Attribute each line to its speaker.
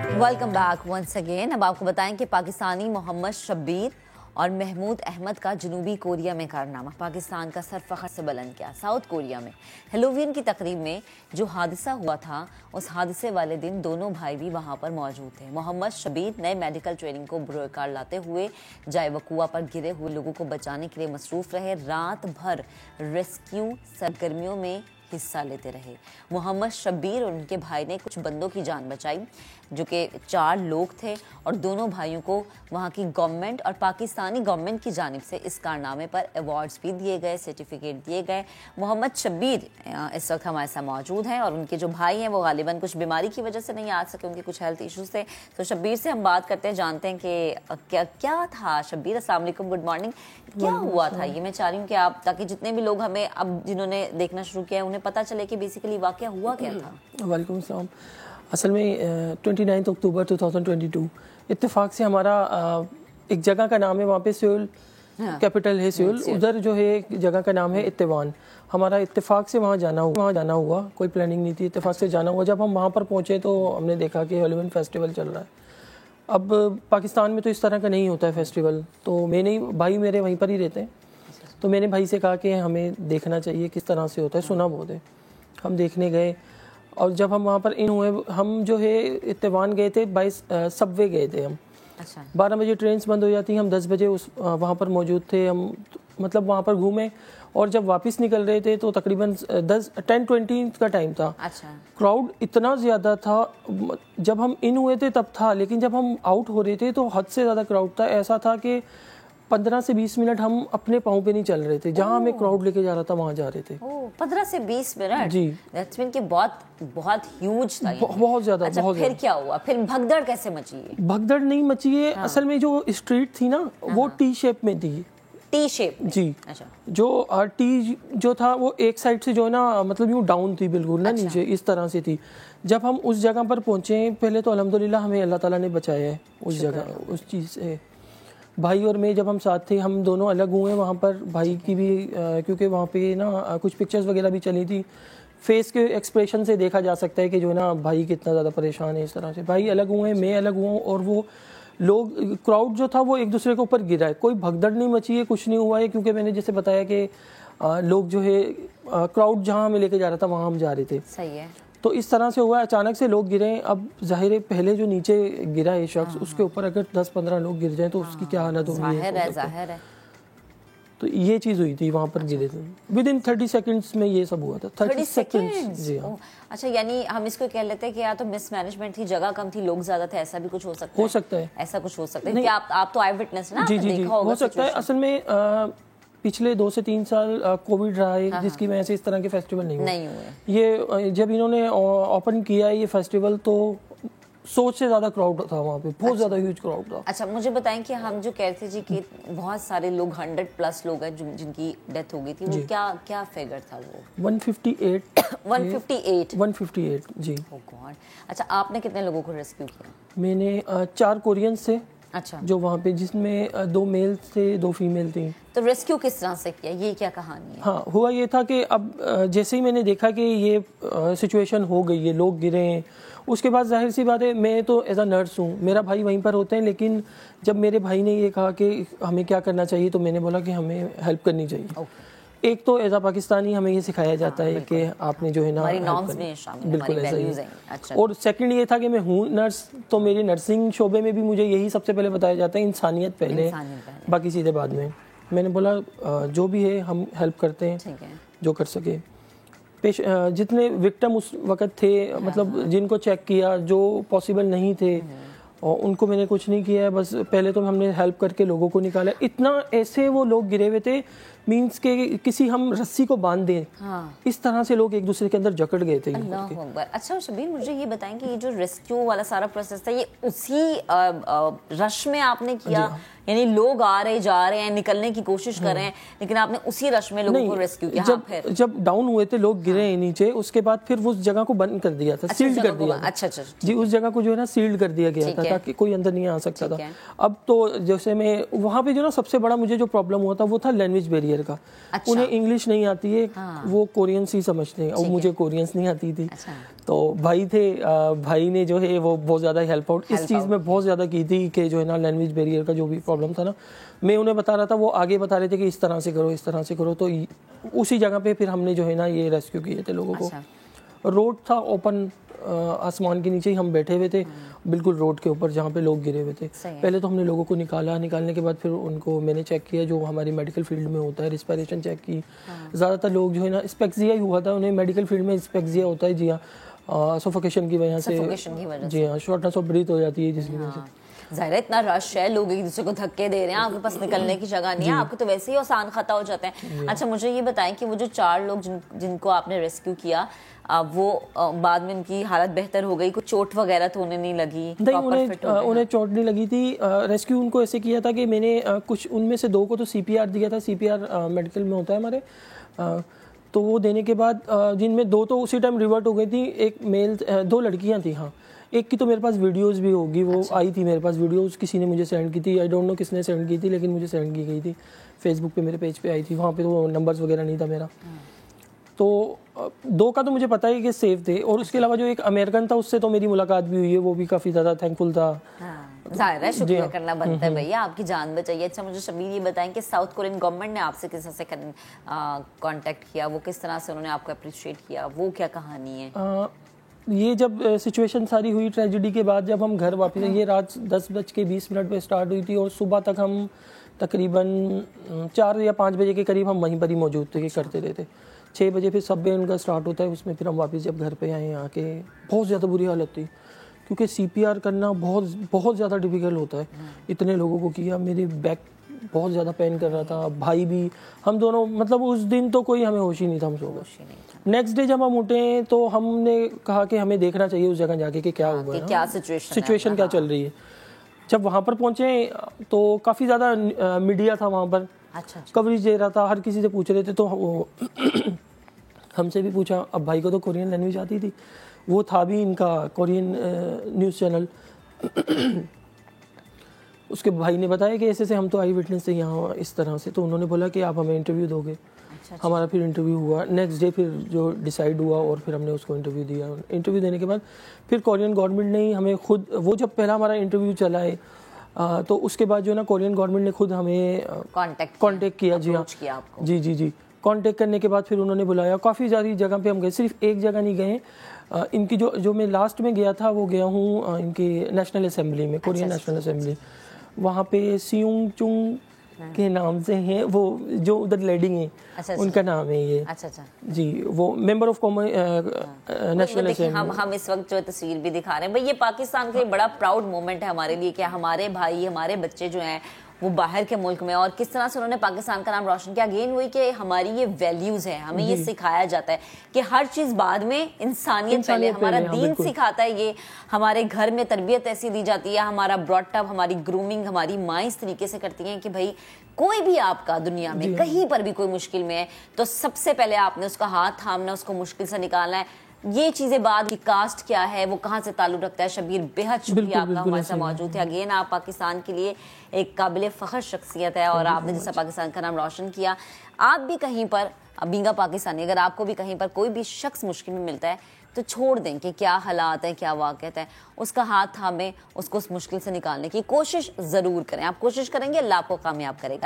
Speaker 1: Welcome back once again. اب آپ کو بتائیں کہ پاکستانی محمد شبیر اور محمود احمد کا جنوبی کوریا میں کارنامہ پاکستان کا سر فخر سے بلند کیا. ساؤتھ کوریا میں ہیلووین کی تقریب میں جو حادثہ ہوا تھا اس حادثے والے دن دونوں بھائی بھی وہاں پر موجود تھے. محمد شبیر نئے میڈیکل ٹریننگ کو بروکار لاتے ہوئے جائے وقوع پر گرے ہوئے لوگوں کو بچانے کے لیے مصروف رہے. رات بھر ریسکیو سرگرمیوں میں حصہ لیتے رہے. محمد شبیر اور ان کے بھائی نے کچھ بندوں کی جان بچائی جو کہ 4 لوگ تھے اور دونوں بھائیوں کو وہاں کی گورنمنٹ اور پاکستانی گورنمنٹ کی جانب سے اس کارنامے پر ایوارڈز بھی دیے گئے, سرٹیفکیٹ دیے گئے. محمد شبیر اس وقت ہمارے ساتھ موجود ہیں اور ان کے جو بھائی ہیں وہ غالباً کچھ بیماری کی وجہ سے نہیں آ سکے, ان کے کچھ ہیلتھ ایشوز تھے. تو شبیر سے ہم بات کرتے ہیں, جانتے ہیں کہ کیا تھا. شبیر السلام علیکم, گڈ مارننگ. کیا ہوا تھا یہ میں چاہ رہی ہوں کہ آپ, تاکہ جتنے بھی لوگ ہمیں اب جنہوں نے دیکھنا شروع کیا ہے انہیں پتہ چلے کہ بیسیکلی واقعہ ہوا کیا تھا.
Speaker 2: وعلیکم السلام. اصل میں 29 اکتوبر 2022 اتفاق سے ہمارا ایک جگہ کا نام ہے, وہاں پہ سیول کیپٹل ہے سیول, ادھر جو ہے ایک جگہ کا نام ہے اتوان. ہمارا اتفاق سے وہاں جانا ہوا, کوئی پلاننگ نہیں تھی, اتفاق سے جانا ہوا. جب ہم وہاں پر پہنچے تو ہم نے دیکھا کہ ہیلووین فیسٹیول چل رہا ہے. اب پاکستان میں تو اس طرح کا نہیں ہوتا ہے فیسٹیول, تو میں نے بھائی میرے وہیں پر ہی رہتے ہیں, تو میں نے بھائی سے کہا کہ ہمیں دیکھنا چاہیے کس طرح سے ہوتا ہے, سنا بہت ہے. ہم دیکھنے گئے اور جب ہم وہاں پر ان ہوئے, ہم جو ہے اتوان گئے تھے سب وے گئے تھے. ہم 12 بجے ٹرینس بند ہو جاتی ہیں, ہم 10 بجے وہاں پر موجود تھے. ہم مطلب وہاں پر گھومے اور جب واپس نکل رہے تھے تو تقریباً 10:20 کا ٹائم تھا. کراؤڈ اتنا زیادہ تھا, جب ہم ان ہوئے تھے تب تھا, لیکن جب ہم آؤٹ ہو رہے تھے تو حد سے زیادہ کراؤڈ تھا. ایسا تھا کہ 15 سے 20 منٹ ہم اپنے پاؤں پہ نہیں چل رہے تھے, جہاں ہمیں کراؤڈ لے کے جا رہا تھا وہاں جا رہے تھے.
Speaker 1: 15 سے 20 منٹ,
Speaker 2: جی
Speaker 1: دیٹس مین کہ بہت ہیوج تھا,
Speaker 2: بہت زیادہ.
Speaker 1: پھر کیا ہوا, پھر بھگدڑ کیسے مچی ہے؟
Speaker 2: بھگدڑ نہیں مچی ہے, اصل میں جو اسٹریٹ تھی نا وہ ٹی شیپ میں تھی.
Speaker 1: ٹی شیپ
Speaker 2: جی, جو ٹی جو تھا وہ ایک سائڈ سے جو ہے نا مطلب یوں ڈاؤن تھی بالکل نا, نیچے اس طرح سے تھی. جب ہم اس جگہ پر پہنچے, پہلے تو الحمدللہ ہمیں اللہ تعالیٰ نے بچایا ہے اس جگہ, اس چیز سے. بھائی اور میں جب ہم ساتھ تھے, ہم دونوں الگ ہوئے وہاں پر. بھائی کی بھی کیونکہ وہاں پہ نا کچھ پکچرز وغیرہ بھی چلی تھی, فیس کے ایکسپریشن سے دیکھا جا سکتا ہے کہ جو ہے نا بھائی کتنا زیادہ پریشان ہے اس طرح سے. بھائی الگ ہوئے, میں الگ ہوا ہوں, اور وہ لوگ کراؤڈ جو تھا وہ ایک دوسرے کے اوپر گرا ہے. کوئی بھگدڑ نہیں مچی ہے, کچھ نہیں ہوا ہے, کیونکہ میں نے جیسے بتایا کہ لوگ جو ہے کراؤڈ جہاں ہمیں لے کے جا رہا تھا وہاں ہم جا رہے تھے.
Speaker 1: صحیح ہے.
Speaker 2: تو اس طرح سے ہوا, اچانک سے لوگ گرے. اب ظاہر ہے پہلے جو نیچے گرا ہے شخص, اس کے اوپر اگر 10-15 لوگ گر جائیں تو اس کی کیا حالت ہوگی.
Speaker 1: ظاہر ہے.
Speaker 2: تو یہ چیز ہوئی تھی, وہاں پر گرے تھے. ودن 30 سیکنڈز میں یہ سب ہوا تھا. 30 سیکنڈز. جی ہاں.
Speaker 1: اچھا, یعنی ہم اس کو کہہ لیتے ہیں کہ یا تو مس مینجمنٹ تھی, جگہ کم تھی, لوگ زیادہ تھے, ایسا بھی کچھ ہو سکتا ہے. ایسا کچھ ہو سکتا ہے. آپ تو آئی وٹنس نا,
Speaker 2: جی جی ہو سکتا ہے. اصل میں پچھلے 2 سے 3 سال کووڈ رہا ہے, جس کی وجہ سے اس طرح کے فیسٹیول نہیں ہوئے. یہ جب انہوں نے اوپن کیا ہے یہ فیسٹیول تو سوچ سے زیادہ کراؤڈ تھا وہاں پہ, بہت زیادہ ہیوج کراؤڈ تھا.
Speaker 1: اچھا, مجھے بتائیں کہ ہم جو کہتے جی کہ بہت سارے لوگ 100+ لوگ ہیں جن کی ڈیتھ ہو گئی تھی, وہ کیا فیگر تھا؟ وہ
Speaker 2: 158. جی.
Speaker 1: اچھا, آپ نے کتنے لوگوں کو ریسکیو کیا؟
Speaker 2: میں نے 4 کورینز تھے.
Speaker 1: اچھا,
Speaker 2: جو وہاں پہ, جس میں 2 میل تھے, 2 فیمیل تھیں.
Speaker 1: تو ریسکیو کس طرح سے کیا, یہ کیا کہانی ہے؟
Speaker 2: ہاں, ہوا یہ تھا کہ اب جیسے ہی میں نے دیکھا کہ یہ سچویشن ہو گئی ہے, لوگ گرے ہیں, اس کے بعد ظاہر سی بات ہے میں تو ایز اے نرس ہوں, میرا بھائی وہیں پر ہوتے ہیں, لیکن جب میرے بھائی نے یہ کہا کہ ہمیں کیا کرنا چاہیے تو میں نے بولا کہ ہمیں ہیلپ کرنی چاہیے. ایک تو ایز اے پاکستانی ہمیں یہ سکھایا جاتا ہے کہ آپ نے جو ہے نا بالکل ایسا ہی, اور سیکنڈ یہ تھا کہ میں ہوں نرس, تو میری نرسنگ شعبے میں بھی مجھے یہی سب سے پہلے بتایا جاتا ہے, انسانیت پہلے, باقی چیزیں بعد میں. میں نے بولا جو بھی ہے ہم ہیلپ کرتے ہیں جو کر سکے. جتنے وکٹم اس وقت تھے, مطلب جن کو چیک کیا, جو پاسبل نہیں تھے, اور ان کو میں نے کچھ نہیں کیا ہے. بس پہلے تو ہم نے ہیلپ کر کے لوگوں کو نکالا. اتنا ایسے وہ لوگ گرے ہوئے تھے, مینس کہ کسی ہم رسی کو باندھ دیں, اس طرح سے لوگ ایک دوسرے کے اندر جکڑ گئے تھے.
Speaker 1: اللہ اکبر. اچھا شبیر, مجھے یہ بتائیں کہ یہ جو ریسکیو والا سارا پروسیس تھا, یہ اسی رش میں آپ نے کیا, یعنی لوگ آ رہے جا رہے ہیں, نکلنے کی کوشش کر رہے ہیں, لیکن آپ نے اسی رش میں لوگوں کو ریسکیو کیا؟
Speaker 2: جب ڈاؤن ہوئے تھے, لوگ گرے ہیں نیچے, اس کے بعد پھر اس جگہ کو بند کر دیا تھا, سیلڈ کر دیا.
Speaker 1: اچھا
Speaker 2: جی, اس جگہ کو جو ہے نا سیلڈ کر دیا گیا تھا تاکہ کوئی اندر نہیں آ سکتا تھا. اب تو جیسے میں وہاں پہ جو نا سب سے بڑا مجھے جو پرابلم ہوا تھا وہ تھا لینگویج بیریئر بیریئر کا. انہیں انگلش نہیں آتی ہے, وہ کورینس ہی سمجھتے ہیں, اور مجھے کورینس نہیں آتی تھی. تو بھائی تھے, بھائی نے جو ہے وہ بہت زیادہ ہیلپ آؤٹ اس چیز میں بہت زیادہ کی تھی کہ جو ہے نا لینگویج بیریئر کا جو بھی پرابلم تھا نا, میں انہیں بتا رہا تھا, وہ آگے بتا رہے تھے کہ اس طرح سے کرو, اس طرح سے کرو. تو اسی جگہ پہ پھر ہم نے جو ہے نا یہ ریسکیو کیے تھے لوگوں کو. روڈ تھا اوپن, آسمان کے نیچے ہی ہم بیٹھے ہوئے تھے, بالکل روڈ کے اوپر جہاں پہ لوگ گرے ہوئے تھے. پہلے تو ہم نے لوگوں کو نکالا, نکالنے کے بعد پھر ان کو میں نے چیک کیا, جو ہماری میڈیکل فیلڈ میں ہوتا ہے, ریسپائریشن چیک کی. زیادہ تر لوگ جو ہے نا اسپیکزیا ہی ہوا تھا, انہیں میڈیکل فیلڈ میں اسپیکزیا ہوتا ہے. جی ہاں, سفوکیشن کی وجہ سے, جی ہاں, شارٹنس آف بریتھ ہو جاتی ہے جس کی وجہ سے.
Speaker 1: ظاہر ہے اتنا رش ہے, لوگ ایک دوسرے کو دھکے دے رہے ہیں, آپ کے پاس نکلنے کی جگہ نہیں ہے, آپ کو تو ویسے ہی آسان خطا ہو جاتے ہیں. اچھا مجھے یہ بتائیں کہ وہ جو 4 لوگ جن کو آپ نے ریسکیو کیا, وہ بعد میں ان کی حالت بہتر ہو گئی, کچھ چوٹ وغیرہ تو انہیں نہیں لگی؟
Speaker 2: نہیں, انہیں چوٹ نہیں لگی تھی. ریسکیو ان کو ایسے کیا تھا کہ میں نے کچھ ان میں سے 2 کو تو CPR دیا تھا. CPR میڈیکل میں ہوتا ہے ہمارے, تو وہ دینے کے بعد جن میں 2 تو اسی ٹائم ریورٹ ہو گئی تھی. ایک میل, 2 لڑکیاں تھیں. ہاں, ایک کی تو میرے پاس ویڈیوز بھی ہوگی, وہ آئی تھی میرے پاس ویڈیوز, کسی نے مجھے سینڈ کی تھی. آئی ڈونٹ نو کس نے سینڈ کی تھی, لیکن مجھے سینڈ کی گئی تھی فیس بک پہ, میرے پیج پہ آئی تھی. وہاں پہ تو نمبرز وغیرہ نہیں تھا میرا. تو 2 کا تو مجھے پتا ہے کہ سیف تھے, اور اس کے علاوہ جو ایک امریکن تھا, اس سے تو میری ملاقات بھی ہوئی ہے, وہ بھی کافی زیادہ تھینکفل تھا.
Speaker 1: ظاہر ہے شکریہ کرنا بنتا ہے بھیا, آپ کی جان بچائی. اچھا مجھے شبیر یہ بتائیں کہ ساؤتھ کورین گورنمنٹ نے آپ سے کس طرح سے کانٹیکٹ کیا, وہ کس طرح سے انہوں نے آپ کو اپریشیٹ کیا, وہ کیا کہانی ہے؟
Speaker 2: یہ جب سچویشن ساری ہوئی ٹریجڈی کے بعد, جب ہم گھر واپس, یہ رات 10:20 پہ اسٹارٹ ہوئی تھی, اور صبح تک ہم تقریباً 4 یا 5 بجے کے قریب ہم وہیں پر ہی موجود تھے, کہ کرتے رہتے. 6 بجے پھر سب ان کا اسٹارٹ ہوتا ہے, اس میں پھر ہم واپس جب گھر پہ آئے, آ کے بہت زیادہ بری حالت تھی, کیونکہ CPR کرنا بہت زیادہ ڈیفیکلٹ ہوتا ہے. اتنے لوگوں کو کیا, میری بیک بہت زیادہ پین کر رہا تھا, بھائی بھی, ہم دونوں, مطلب اس دن تو کوئی ہمیں ہوش ہی نہیں تھا, ہم سو گئے. نیکسٹ ڈے جب ہم اٹھے تو ہم نے کہا کہ ہمیں دیکھنا چاہیے اس جگہ جا کے کہ کیا ہوا ہے,
Speaker 1: کیا
Speaker 2: سچویشن کیا چل رہی ہے. جب وہاں پر پہنچے تو کافی زیادہ میڈیا تھا وہاں پر, کوریج دے رہا تھا, ہر کسی سے پوچھ رہے تھے. تو وہ ہم سے بھی پوچھا. اب بھائی کو تو کورین لینگویج آتی تھی, وہ تھا بھی ان کا کورین نیوز چینل. اس کے بھائی نے بتایا کہ ایسے سے ہم تو آئی وٹنس تھے یہاں اس طرح سے. تو انہوں نے بولا کہ آپ ہمیں انٹرویو دو گے. ہمارا پھر انٹرویو ہوا نیکسٹ ڈے, پھر جو ڈیسائیڈ ہوا, اور پھر ہم نے اس کو انٹرویو دیا. انٹرویو دینے کے بعد پھر کورین گورنمنٹ نے ہمیں خود, وہ جب پہلا ہمارا انٹرویو چلا ہے, تو اس کے بعد جو ہے نا کورین گورنمنٹ نے خود ہمیں کانٹیکٹ کیا. جی ہاں, جی کانٹیکٹ کرنے کے بعد پھر انہوں نے بلایا. کافی ساری جگہ پہ ہم گئے, صرف ایک جگہ نہیں گئے. ان کی جو میں لاسٹ میں گیا تھا, وہ گیا ہوں ان کی نیشنل اسمبلی میں, کورین نیشنل اسمبلی. وہاں پہ سیونگ چونگ کے نام سے ہیں, وہ جو ادھر لیڈنگ ہیں, ان کا نام ہے یہ. جی, وہ ممبر آف نیشنل اسمبلی.
Speaker 1: ہم اس وقت جو تصویر بھی دکھا رہے ہیں بھائی, یہ پاکستان کا بڑا پراؤڈ مومنٹ ہے ہمارے لیے کہ ہمارے بھائی, ہمارے بچے جو ہیں وہ باہر کے ملک میں, اور کس طرح سے انہوں نے پاکستان کا نام روشن کیا. اگین وہی کہ ہماری یہ ویلیوز ہیں, ہمیں یہ سکھایا جاتا ہے کہ ہر چیز بعد میں, انسانیت پہلے. ہمارا دین سکھاتا ہے یہ, ہمارے گھر میں تربیت ایسی دی جاتی ہے, ہمارا براٹ اپ, ہماری گرومنگ ہماری ماں اس طریقے سے کرتی ہیں کہ بھائی کوئی بھی آپ کا دنیا میں کہیں پر بھی کوئی مشکل میں ہے تو سب سے پہلے آپ نے اس کا ہاتھ تھامنا, اس کو مشکل سے نکالنا ہے. یہ چیزیں بعد کی کاسٹ کیا ہے, وہ کہاں سے تعلق رکھتا ہے. شبیر بہت شکریہ آپ کا ہمارے ساتھ موجود ہے. اگین آپ پاکستان کے لیے ایک قابل فخر شخصیت ہے, اور آپ نے جیسا پاکستان کا نام روشن کیا. آپ بھی کہیں پر, بینگا پاکستانی, اگر آپ کو بھی کہیں پر کوئی بھی شخص مشکل میں ملتا ہے تو چھوڑ دیں کہ کیا حالات ہیں, کیا واقعات ہیں, اس کا ہاتھ تھامیں, اس کو اس مشکل سے نکالنے کی کوشش ضرور کریں. آپ کوشش کریں گے, اللہ آپ کو کامیاب کرے گا.